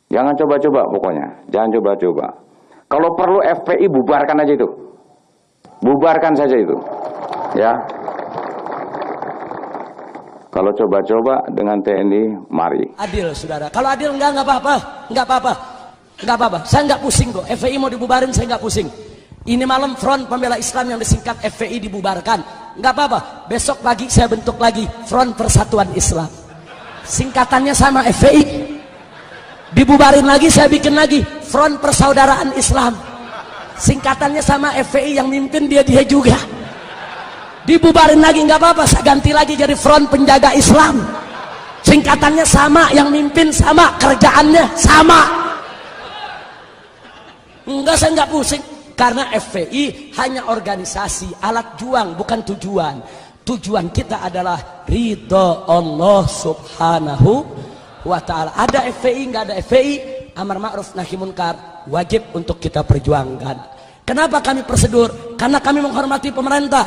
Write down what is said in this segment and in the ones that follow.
Jangan coba-coba pokoknya, jangan coba-coba. Kalau perlu FPI bubarkan aja itu. Bubarkan saja itu. Ya. Kalau coba-coba dengan TNI, mari. Adil, saudara. Kalau adil enggak apa-apa. Enggak apa-apa. Enggak apa-apa. Saya enggak pusing kok. FPI mau dibubarin saya enggak pusing. Ini malam Front Pembela Islam yang disingkat FPI dibubarkan. Enggak apa-apa. Besok pagi saya bentuk lagi Front Persatuan Islam. Singkatannya sama FPI. Dibubarin lagi saya bikin lagi Front Persaudaraan Islam. Singkatannya sama FPI, yang mimpin dia juga. Dibubarin lagi nggak apa-apa, saya ganti lagi jadi Front Penjaga Islam. Singkatannya sama, yang mimpin sama, kerjaannya sama. Enggak, saya nggak pusing. Karena FPI hanya organisasi, alat juang, bukan tujuan. Tujuan kita adalah ridho Allah Subhanahu wa ta'ala. Ada FPI, nggak ada FPI, amar ma'ruf nahi munkar wajib untuk kita perjuangkan. Kenapa kami prosedur? Karena kami menghormati pemerintah.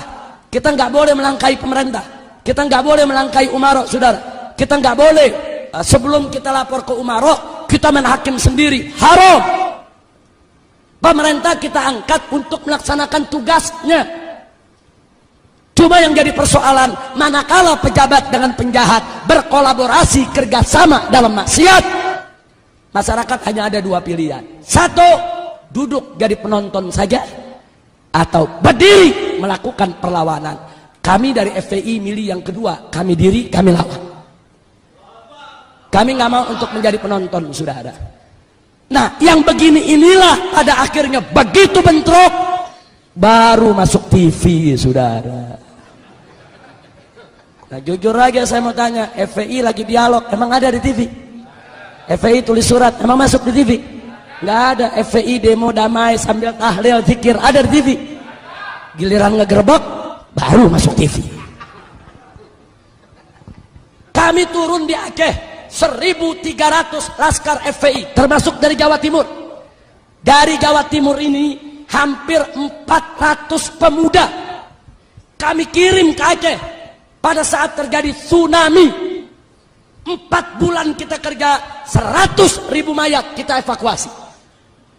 Kita nggak boleh melangkahi pemerintah. Kita nggak boleh melangkahi umarok, saudara. Kita nggak boleh sebelum kita lapor ke umarok kita main hakim sendiri. Haram. Pemerintah kita angkat untuk melaksanakan tugasnya. Cuma yang jadi persoalan, manakala pejabat dengan penjahat berkolaborasi kerjasama dalam maksiat, masyarakat hanya ada dua pilihan. Satu, duduk jadi penonton saja, atau berdiri melakukan perlawanan. Kami dari FPI milih yang kedua, kami diri, kami lawan. Kami nggak mau untuk menjadi penonton, saudara. Nah, yang begini inilah pada akhirnya begitu bentrok baru masuk TV, saudara. Nah, jujur aja saya mau tanya, FPI lagi dialog, emang ada di TV? FPI tulis surat, emang masuk di TV? Nggak ada. FPI demo damai sambil tahlil zikir, ada di TV? Giliran ngegerebek baru masuk TV. Kami turun di Aceh 1.300 laskar FPI termasuk dari Jawa Timur. Dari Jawa Timur ini hampir 400 pemuda kami kirim ke Aceh. Pada saat terjadi tsunami, 4 bulan kita kerja, 100.000 mayat kita evakuasi.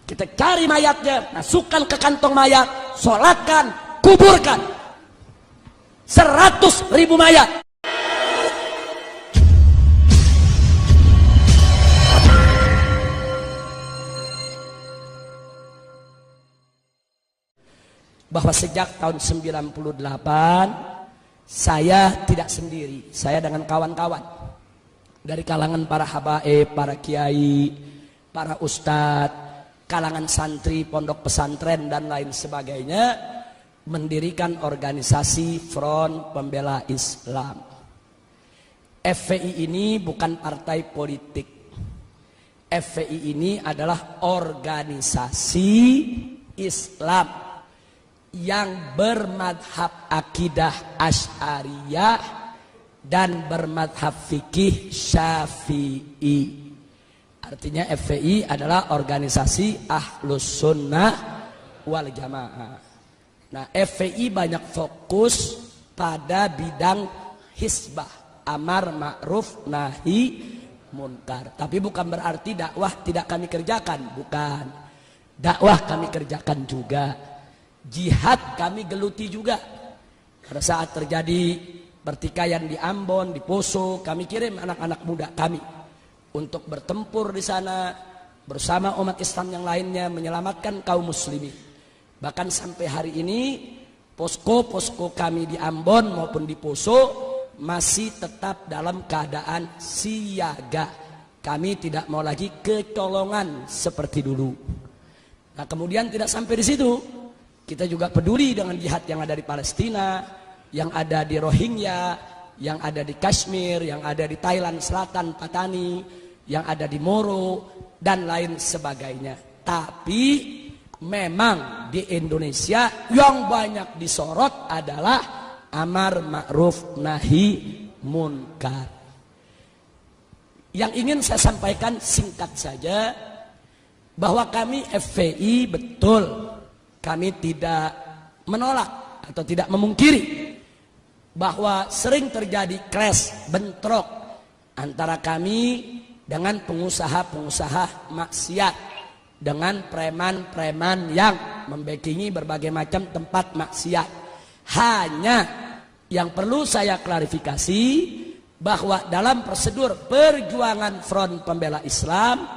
Kita cari mayatnya, masukkan ke kantong mayat, sholatkan, kuburkan. 100.000 mayat. Bahwa sejak tahun 98 saya tidak sendiri, saya dengan kawan-kawan dari kalangan para habaib, para kiai, para ustadz, kalangan santri, pondok pesantren dan lain sebagainya, mendirikan organisasi Front Pembela Islam. FPI ini bukan partai politik. FPI ini adalah organisasi Islam yang bermadhab akidah Asy'ariyah dan bermadhab fikih Syafi'i. Artinya FPI adalah organisasi Ahlus Sunnah wal Jamaah. Nah, FPI banyak fokus pada bidang hisbah, amar ma'ruf nahi munkar. Tapi bukan berarti dakwah tidak kami kerjakan, bukan. Dakwah kami kerjakan juga. Jihad kami geluti juga. Pada saat terjadi pertikaian di Ambon, di Poso, kami kirim anak-anak muda kami untuk bertempur di sana bersama umat Islam yang lainnya menyelamatkan kaum muslimin. Bahkan sampai hari ini posko-posko kami di Ambon maupun di Poso masih tetap dalam keadaan siaga. Kami tidak mau lagi kecolongan seperti dulu. Nah, kemudian tidak sampai di situ. Kita juga peduli dengan jihad yang ada di Palestina, yang ada di Rohingya, yang ada di Kashmir, yang ada di Thailand Selatan, Patani, yang ada di Moro, dan lain sebagainya. Tapi memang di Indonesia yang banyak disorot adalah amar ma'ruf nahi munkar. Yang ingin saya sampaikan singkat saja, bahwa kami FPI betul, kami tidak menolak atau tidak memungkiri bahwa sering terjadi clash, bentrok antara kami dengan pengusaha-pengusaha maksiat, dengan preman-preman yang membackingi berbagai macam tempat maksiat. Hanya yang perlu saya klarifikasi bahwa dalam prosedur perjuangan Front Pembela Islam,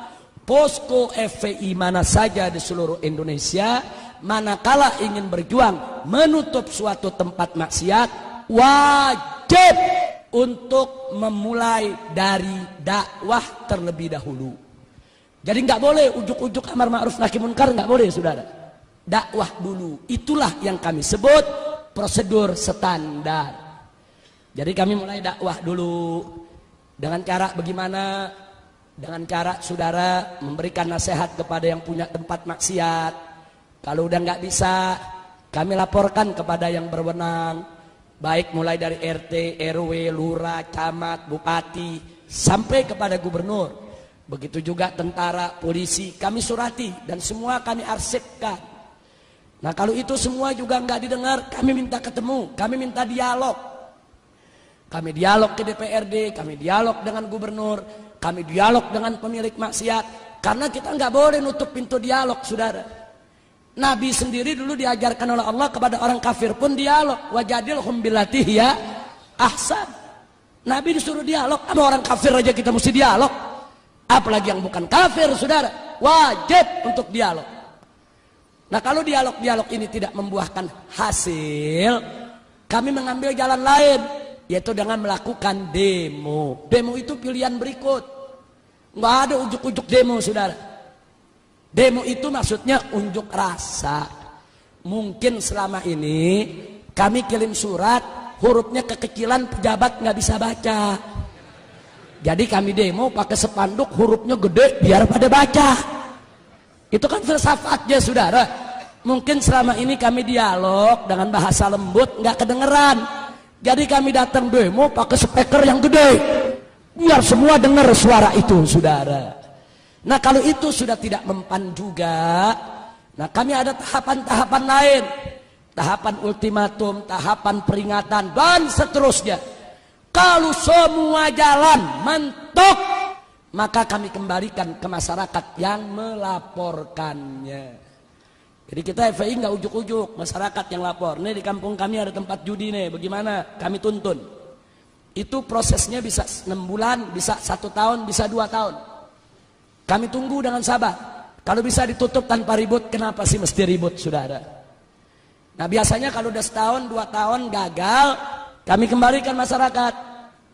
posko FPI mana saja di seluruh Indonesia, manakala ingin berjuang menutup suatu tempat maksiat, wajib untuk memulai dari dakwah terlebih dahulu. Jadi nggak boleh ujuk-ujuk amar ma'ruf nahi munkar, nggak boleh, saudara. Dakwah dulu. Itulah yang kami sebut prosedur standar. Jadi kami mulai dakwah dulu dengan cara bagaimana? Dengan cara saudara memberikan nasihat kepada yang punya tempat maksiat. Kalau udah nggak bisa, kami laporkan kepada yang berwenang. Baik mulai dari RT, RW, lurah, camat, bupati, sampai kepada gubernur. Begitu juga tentara, polisi, kami surati dan semua kami arsipkan. Nah kalau itu semua juga nggak didengar, kami minta ketemu, kami minta dialog. Kami dialog ke DPRD, kami dialog dengan gubernur, kami dialog dengan pemilik maksiat. Karena kita nggak boleh nutup pintu dialog, saudara. Nabi sendiri dulu diajarkan oleh Allah kepada orang kafir pun dialog. Wajadilhum billati hiya ahsan. Nabi disuruh dialog, sama orang kafir aja kita mesti dialog. Apalagi yang bukan kafir, saudara. Wajib untuk dialog. Nah kalau dialog-dialog ini tidak membuahkan hasil, kami mengambil jalan lain, yaitu dengan melakukan demo. Demo itu pilihan berikut. Nggak ada ujuk-ujuk demo, saudara. Demo itu maksudnya unjuk rasa. Mungkin selama ini kami kirim surat, hurufnya kekecilan, pejabat nggak bisa baca. Jadi kami demo pakai spanduk, hurufnya gede biar pada baca. Itu kan filsafatnya, saudara. Mungkin selama ini kami dialog dengan bahasa lembut, nggak kedengeran. Jadi kami datang demo pakai speaker yang gede, biar semua dengar suara itu, saudara. Nah kalau itu sudah tidak mempan juga, nah kami ada tahapan-tahapan lain. Tahapan ultimatum, tahapan peringatan, dan seterusnya. Kalau semua jalan mentok, maka kami kembalikan ke masyarakat yang melaporkannya. Jadi kita FPI nggak ujuk-ujuk, masyarakat yang lapor. Nih di kampung kami ada tempat judi nih, bagaimana? Kami tuntun. Itu prosesnya bisa 6 bulan, bisa 1 tahun, bisa 2 tahun. Kami tunggu dengan sabar. Kalau bisa ditutup tanpa ribut, kenapa sih mesti ribut, saudara? Nah biasanya kalau udah 1 tahun, 2 tahun gagal, kami kembalikan masyarakat.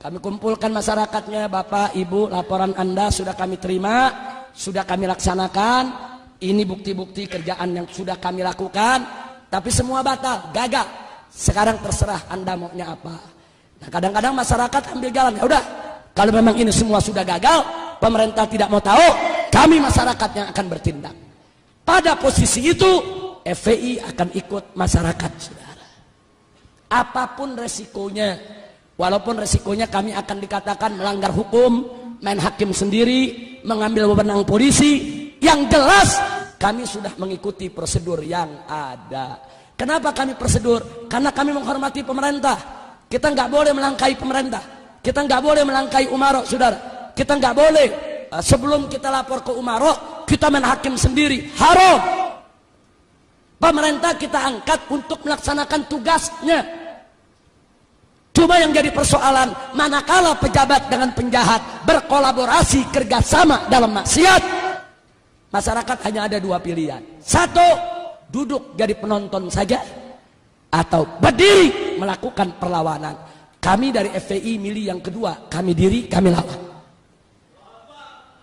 Kami kumpulkan masyarakatnya, Bapak, Ibu, laporan Anda sudah kami terima, sudah kami laksanakan. Ini bukti-bukti kerjaan yang sudah kami lakukan, tapi semua batal, gagal. Sekarang terserah Anda maunya apa. Nah kadang-kadang masyarakat ambil jalan, ya udah, kalau memang ini semua sudah gagal, pemerintah tidak mau tahu, kami masyarakat yang akan bertindak. Pada posisi itu, FPI akan ikut masyarakat, saudara. Apapun resikonya, walaupun resikonya kami akan dikatakan melanggar hukum, main hakim sendiri, mengambil wewenang polisi, yang jelas kami sudah mengikuti prosedur yang ada. Kenapa kami prosedur? Karena kami menghormati pemerintah. Kita nggak boleh melangkahi pemerintah. Kita nggak boleh melangkahi umarok, saudara. Kita nggak boleh sebelum kita lapor ke umarok kita main hakim sendiri, haram. Pemerintah kita angkat untuk melaksanakan tugasnya. Cuma yang jadi persoalan, manakala pejabat dengan penjahat berkolaborasi kerjasama dalam maksiat, masyarakat hanya ada 2 pilihan. 1, duduk jadi penonton saja, atau berdiri melakukan perlawanan. Kami dari FPI milih yang kedua, kami diri, kami lawan.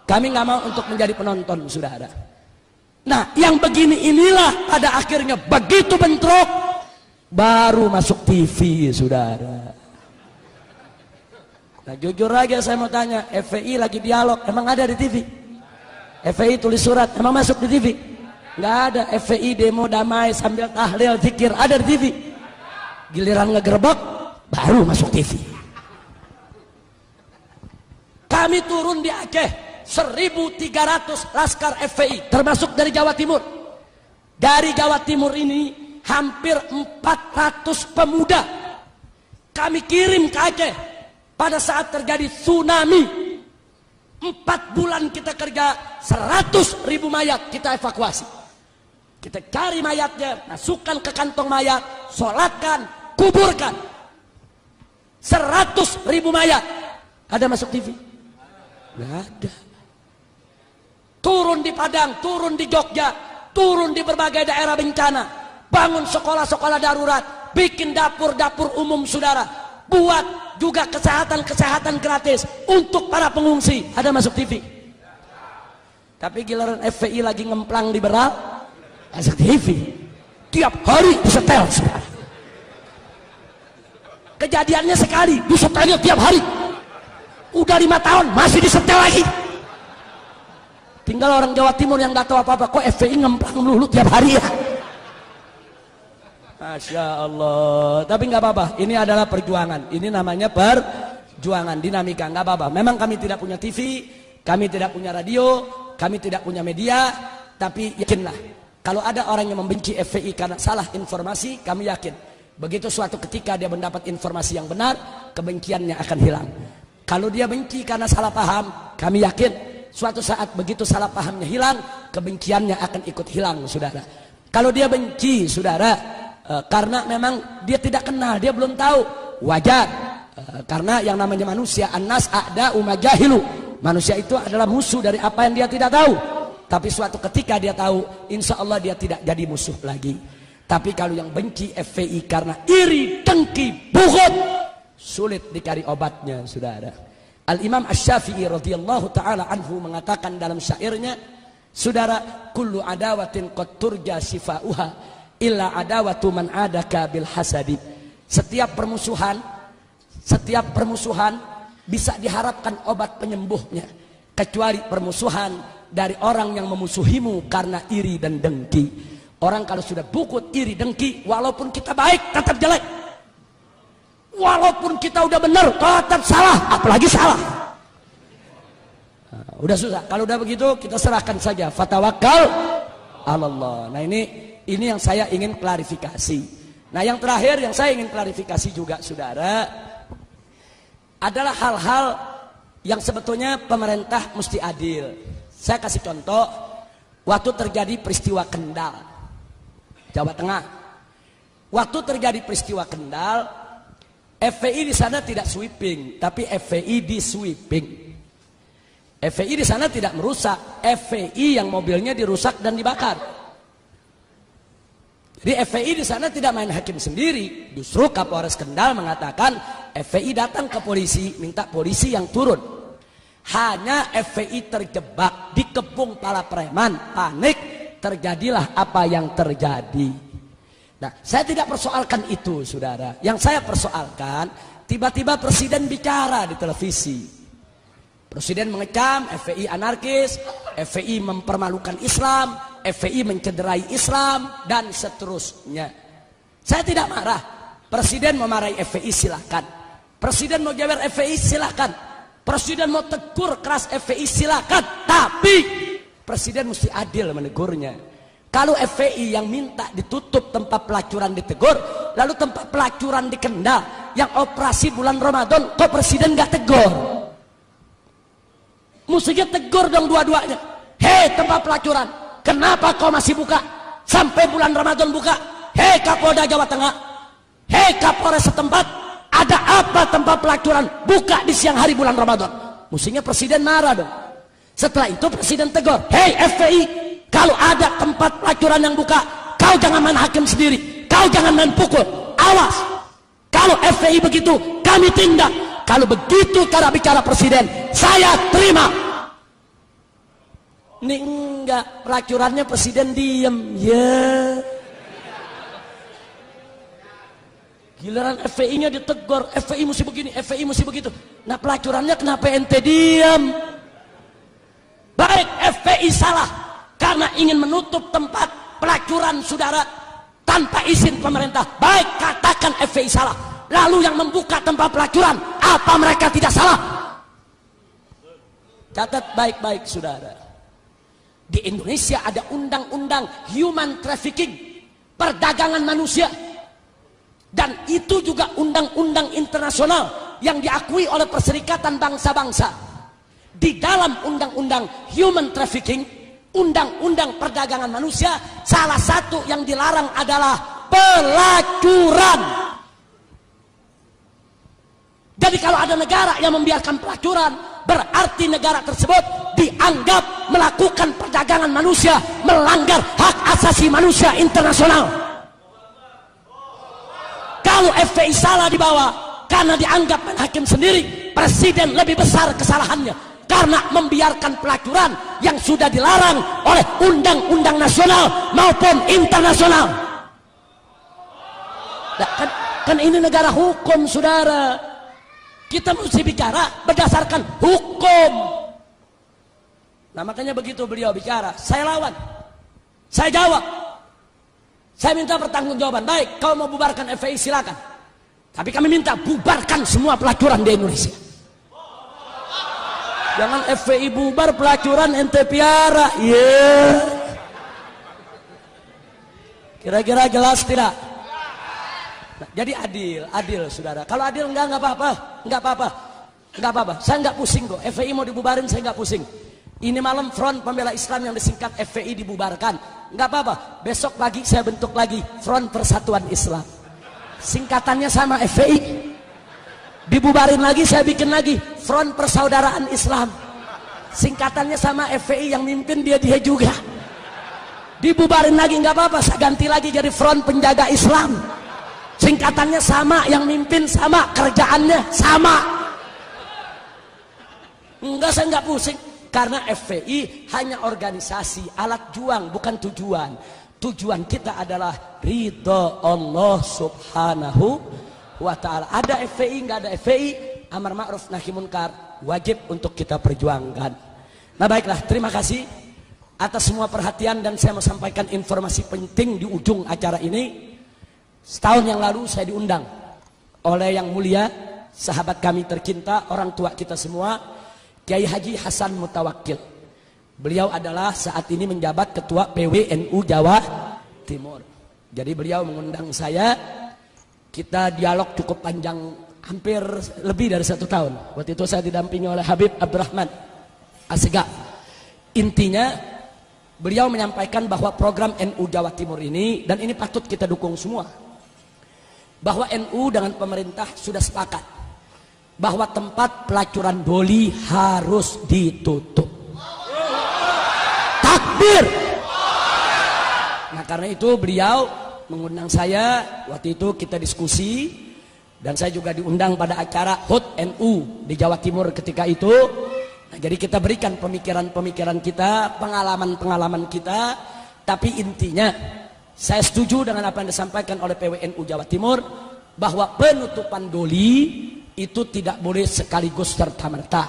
Kami nggak mau untuk menjadi penonton, saudara. Nah, yang begini inilah pada akhirnya begitu bentrok, baru masuk TV, saudara. Nah, jujur aja saya mau tanya, FPI lagi dialog, emang ada di TV? FPI tulis surat, emang masuk di TV? Nggak ada. FPI demo damai sambil tahlil, zikir, ada di TV? Giliran ngegerebek, baru masuk TV. Kami turun di Aceh, 1.300 laskar FPI, termasuk dari Jawa Timur. Dari Jawa Timur ini hampir 400 pemuda kami kirim ke Aceh pada saat terjadi tsunami. 4 bulan kita kerja, 100.000 mayat kita evakuasi. Kita cari mayatnya, masukkan ke kantong mayat, sholatkan, kuburkan. 100.000 mayat. Ada masuk TV? Nggak ada. Turun di Padang, turun di Jogja, turun di berbagai daerah bencana, bangun sekolah-sekolah darurat, bikin dapur-dapur umum saudara, buat juga kesehatan gratis untuk para pengungsi. Ada masuk TV? Tapi giliran FPI lagi ngemplang liberal, masuk TV. Tiap hari disetel saudara. Kejadiannya sekali, disetelnya tiap hari. Udah 5 tahun masih disetel lagi. Tinggal orang Jawa Timur yang gak tahu apa-apa, kok FPI ngemplang melulu tiap hari ya. Masya Allah. Tapi nggak apa-apa, ini adalah perjuangan. Ini namanya perjuangan, dinamika, nggak apa-apa. Memang kami tidak punya TV, kami tidak punya radio, kami tidak punya media. Tapi yakinlah, kalau ada orang yang membenci FPI karena salah informasi, kami yakin begitu suatu ketika dia mendapat informasi yang benar, kebenciannya akan hilang. Kalau dia benci karena salah paham, kami yakin suatu saat begitu salah pahamnya hilang, kebenciannya akan ikut hilang, saudara. Kalau dia benci, saudara, karena memang dia tidak kenal, dia belum tahu, wajar. Karena yang namanya manusia, annas a'da'u majahilu. Manusia itu adalah musuh dari apa yang dia tidak tahu. Tapi suatu ketika dia tahu, insya Allah dia tidak jadi musuh lagi. Tapi kalau yang benci FPI karena iri, dengki, bughut, sulit dicari obatnya, saudara. Al-Imam Asy-Syafi'i radhiyallahu ta'ala anhu mengatakan dalam syairnya, saudara, kullu adawatin qad turja shifa'uha illa adawatu man adaka bil hasadi. Setiap permusuhan bisa diharapkan obat penyembuhnya, kecuali permusuhan dari orang yang memusuhimu karena iri dan dengki. Orang kalau sudah bukut, iri, dengki, walaupun kita baik tetap jelek, walaupun kita udah benar tetap salah, apalagi salah. Udah susah. Kalau udah begitu kita serahkan saja, fatawakkal Allah. Nah ini yang saya ingin klarifikasi. Nah yang terakhir yang saya ingin klarifikasi juga, saudara, adalah hal-hal yang sebetulnya pemerintah mesti adil. Saya kasih contoh, waktu terjadi peristiwa Kendal, Jawa Tengah. Waktu terjadi peristiwa Kendal, FPI di sana tidak sweeping, tapi FPI di sweeping. FPI di sana tidak merusak, FPI yang mobilnya dirusak dan dibakar. Jadi FPI di sana tidak main hakim sendiri. Justru Kapolres Kendal mengatakan FPI datang ke polisi, minta polisi yang turun. Hanya FPI terjebak, dikepung para preman, panik, terjadilah apa yang terjadi. Nah, saya tidak persoalkan itu, saudara. Yang saya persoalkan, tiba-tiba presiden bicara di televisi. Presiden mengecam FPI anarkis, FPI mempermalukan Islam, FPI mencederai Islam, dan seterusnya. Saya tidak marah. Presiden memarahi FPI silakan. Presiden mau jewer FPI silakan. Presiden mau tegur keras FPI silakan. Tapi presiden mesti adil menegurnya. Kalau FPI yang minta ditutup tempat pelacuran ditegur, lalu tempat pelacuran di Kendal yang operasi bulan Ramadan, kok presiden gak tegur? Mestinya tegur dong dua-duanya. Hei tempat pelacuran, kenapa kau masih buka sampai bulan Ramadan buka? Hei Kapolda Jawa Tengah, hei Kapolres setempat, ada apa tempat pelacuran buka di siang hari bulan Ramadan? Mestinya presiden marah dong. Setelah itu presiden tegur, hei FPI, kalau ada tempat pelacuran yang buka, kau jangan main hakim sendiri, kau jangan main pukul, awas. Kalau FPI begitu, kami tindak. Kalau begitu cara bicara presiden, saya terima. Ini enggak, pelacurannya presiden diem, ya. Giliran FPI-nya ditegur, FPI mesti begini, FPI mesti begitu. Nah pelacurannya kenapa ente diem? Baik FPI salah karena ingin menutup tempat pelacuran saudara tanpa izin pemerintah. Baik katakan FPI salah. Lalu yang membuka tempat pelacuran, apa mereka tidak salah? Catat baik-baik saudara. Di Indonesia ada undang-undang human trafficking, perdagangan manusia. Dan itu juga undang-undang internasional yang diakui oleh Perserikatan Bangsa-Bangsa. Di dalam undang-undang human trafficking, undang-undang perdagangan manusia, salah satu yang dilarang adalah pelacuran. Jadi kalau ada negara yang membiarkan pelacuran, berarti negara tersebut dianggap melakukan perdagangan manusia, melanggar hak asasi manusia internasional. Kalau FPI salah dibawa karena dianggap main hakim sendiri, presiden lebih besar kesalahannya karena membiarkan pelacuran yang sudah dilarang oleh undang-undang nasional maupun internasional. Nah, kan ini negara hukum, saudara. Kita mesti bicara berdasarkan hukum. Nah, makanya begitu beliau bicara, saya lawan, saya jawab, saya minta pertanggungjawaban. Baik, kalau mau bubarkan FPI silakan, tapi kami minta bubarkan semua pelacuran di Indonesia. Jangan FPI bubar, pelacuran ente piara. Kira-kira jelas tidak? Nah, jadi adil saudara. Kalau adil enggak apa-apa. Saya enggak pusing kok. FPI mau dibubarin saya enggak pusing. Ini malam Front Pembela Islam yang disingkat FPI dibubarkan. Enggak apa-apa. Besok pagi saya bentuk lagi Front Persatuan Islam. Singkatannya sama FPI. Dibubarin lagi saya bikin lagi Front Persaudaraan Islam. Singkatannya sama FPI, yang mimpin dia juga. Dibubarin lagi enggak apa-apa, saya ganti lagi jadi Front Penjaga Islam. Singkatannya sama, yang mimpin sama, kerjaannya sama. Enggak, saya enggak pusing. Karena FPI hanya organisasi, alat juang, bukan tujuan. Tujuan kita adalah ridho Allah subhanahu wa ta'ala. Ada FPI, enggak ada FPI, amar ma'ruf nahi munkar wajib untuk kita perjuangkan. Nah baiklah, terima kasih atas semua perhatian, dan saya mau sampaikan informasi penting di ujung acara ini. Setahun yang lalu saya diundang oleh yang mulia sahabat kami tercinta, orang tua kita semua, Kiai Haji Hasan Mutawakkil. Beliau adalah saat ini menjabat ketua PWNU Jawa Timur. Jadi beliau mengundang saya, kita dialog cukup panjang, hampir lebih dari 1 tahun. Waktu itu saya didampingi oleh Habib Abdurrahman Asegaf. Intinya beliau menyampaikan bahwa program NU Jawa Timur ini, dan ini patut kita dukung semua, bahwa NU dengan pemerintah sudah sepakat bahwa tempat pelacuran doli harus ditutup. Takbir. Nah karena itu beliau mengundang saya, waktu itu kita diskusi, dan saya juga diundang pada acara HUT NU di Jawa Timur ketika itu. Nah, jadi kita berikan pemikiran-pemikiran kita, pengalaman-pengalaman kita, tapi intinya saya setuju dengan apa yang disampaikan oleh PWNU Jawa Timur, bahwa penutupan doli itu tidak boleh sekaligus serta-merta,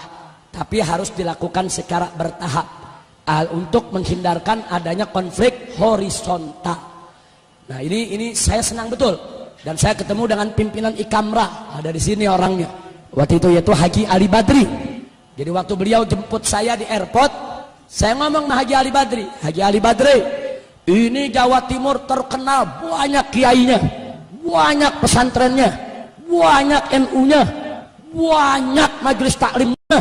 tapi harus dilakukan secara bertahap untuk menghindarkan adanya konflik horizontal. Nah ini saya senang betul, dan saya ketemu dengan pimpinan Ikamra, ada di sini orangnya waktu itu, yaitu Haji Ali Badri. Jadi waktu beliau jemput saya di airport, saya ngomong sama Haji Ali Badri, Haji Ali Badri, ini Jawa Timur terkenal banyak kiainya, banyak pesantrennya, banyak NU-nya, banyak majelis taklimnya,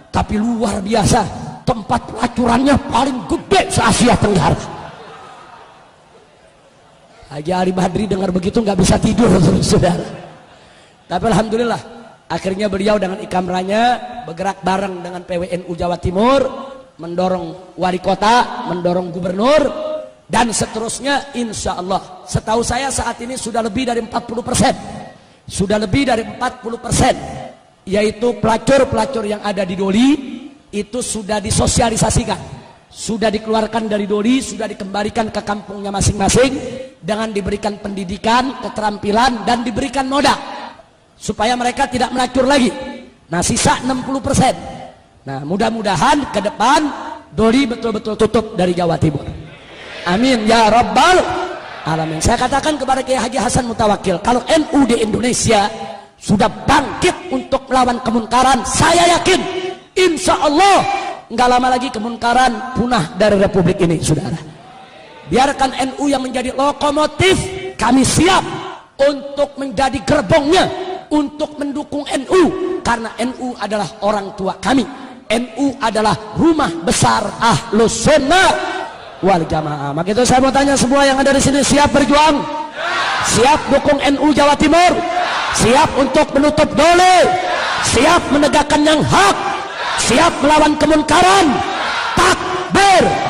tapi luar biasa tempat pelacurannya paling gede se-Asia Tenggara. Haji Ali Badri dengar begitu nggak bisa tidur, saudara. Tapi alhamdulillah, akhirnya beliau dengan Ikamranya bergerak bareng dengan PWNU Jawa Timur, mendorong wali kota, mendorong gubernur, dan seterusnya. Insya Allah, setahu saya saat ini sudah lebih dari 40%, sudah lebih dari 40%, yaitu pelacur-pelacur yang ada di doli itu sudah disosialisasikan, sudah dikeluarkan dari doli, sudah dikembalikan ke kampungnya masing-masing dengan diberikan pendidikan, keterampilan, dan diberikan modal supaya mereka tidak melacur lagi. Nah sisa 60%. Nah mudah-mudahan ke depan doli betul-betul tutup dari Jawa Timur. Amin ya rabbal alamin. Saya katakan kepada Kiai Haji Hasan Mutawakkil, kalau NU di Indonesia sudah bangkit untuk melawan kemunkaran, saya yakin insya Allah nggak lama lagi kemunkaran punah dari Republik ini, saudara. Biarkan NU yang menjadi lokomotif, kami siap untuk menjadi gerbongnya, untuk mendukung NU, karena NU adalah orang tua kami, NU adalah rumah besar Ahlus Sunnah wal Jamaah. Maka itu saya mau tanya semua yang ada di sini, siap berjuang? Siap dukung NU Jawa Timur? Siap untuk menutup dole? Siap menegakkan yang hak? Siap melawan kemunkaran? Takbir!